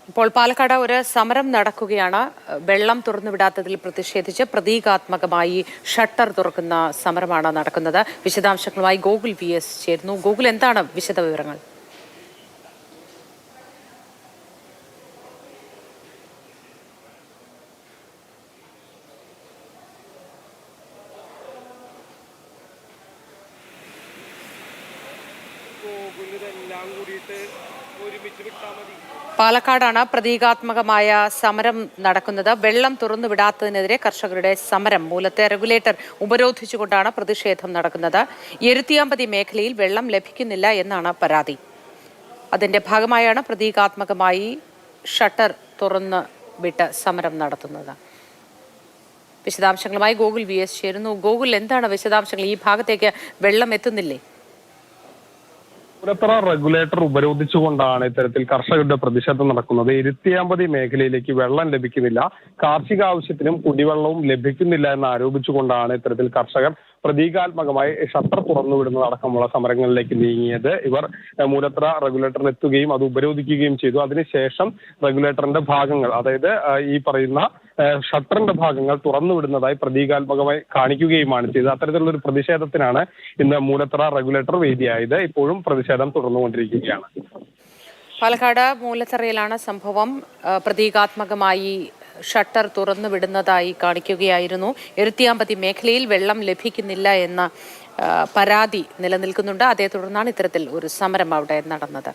ഇപ്പോൾ പാലക്കാട് ഒരു സമരം നടക്കുകയാണ്. വെള്ളം തുറന്നുവിടാത്തതിൽ പ്രതിഷേധിച്ച് പ്രതീകാത്മകമായി ഷട്ടർ തുറക്കുന്ന സമരമാണ് നടക്കുന്നത്. വിശദാംശങ്ങളുമായി ഗോകുൽ VS ചേരുന്നു. ഗോകുൽ, എന്താണ് വിശദവിവരങ്ങൾ? പാലക്കാടാണ് പ്രതീകാത്മകമായ സമരം നടക്കുന്നത്. വെള്ളം തുറന്നുവിടാത്തതിനെതിരെ കർഷകരുടെ സമരം. മൂലത്തെ റെഗുലേറ്റർ ഉപരോധിച്ചുകൊണ്ടാണ് പ്രതിഷേധം നടക്കുന്നത്. എരുത്തിയാമ്പതി മേഖലയിൽ വെള്ളം ലഭിക്കുന്നില്ല എന്നാണ് പരാതി. അതിന്റെ ഭാഗമായാണ് പ്രതീകാത്മകമായി ഷട്ടർ തുറന്ന് വിട്ട് സമരം നടത്തുന്നത്. വിശദാംശങ്ങളുമായി ഗോകുൽ VS ചേരുന്നു. ഗോകുൽ, എന്താണ് വിശദാംശങ്ങൾ? ഈ ഭാഗത്തേക്ക് വെള്ളം എത്തുന്നില്ലേ? മൂലത്തറ റെഗുലേറ്റർ ഉപരോധിച്ചുകൊണ്ടാണ് ഇത്തരത്തിൽ കർഷകരുടെ പ്രതിഷേധം നടക്കുന്നത്. എരുത്തിയാമ്പതി മേഖലയിലേക്ക് വെള്ളം ലഭിക്കുന്നില്ല, കാർഷിക ആവശ്യത്തിനും കുടിവെള്ളവും ലഭിക്കുന്നില്ല എന്ന് ആരോപിച്ചുകൊണ്ടാണ് ഇത്തരത്തിൽ കർഷകർ പ്രതീകാത്മകമായി ഷട്ടർ തുറന്നുവിടുന്നതടക്കമുള്ള സമരങ്ങളിലേക്ക് നീങ്ങിയത്. ഇവർ മൂലത്തറ റെഗുലേറ്ററിൽ എത്തുകയും അത് ഉപരോധിക്കുകയും ചെയ്തു. അതിനുശേഷം റെഗുലേറ്ററിന്റെ ഭാഗങ്ങൾ, അതായത് ഈ പറയുന്ന ഷട്ടറിന്റെ ഭാഗങ്ങൾ തുറന്നുവിടുന്നതായി പ്രതീകാത്മകമായി കാണിക്കുകയുമാണ് ചെയ്തത്. അത്തരത്തിലുള്ള ഒരു പ്രതിഷേധത്തിനാണ് ഇന്ന് മൂലത്തറ റെഗുലേറ്റർ വേദിയായത്. ഇപ്പോഴും പ്രതിഷേധം തുടർന്നുകൊണ്ടിരിക്കുകയാണ്. പാലക്കാട് മൂലത്തറയിലാണ് സംഭവം. പ്രതീകാത്മകമായി ഷട്ടർ തുറന്നു വിടുന്നതായി കാണിക്കുകയായിരുന്നു. എരുത്തിയാമ്പതി മേഖലയിൽ വെള്ളം ലഭിക്കുന്നില്ല എന്ന പരാതി നിലനിൽക്കുന്നുണ്ട്. അതേ തുടർന്നാണ് ഇത്തരത്തിൽ ഒരു സമരം അവിടെ നടന്നത്.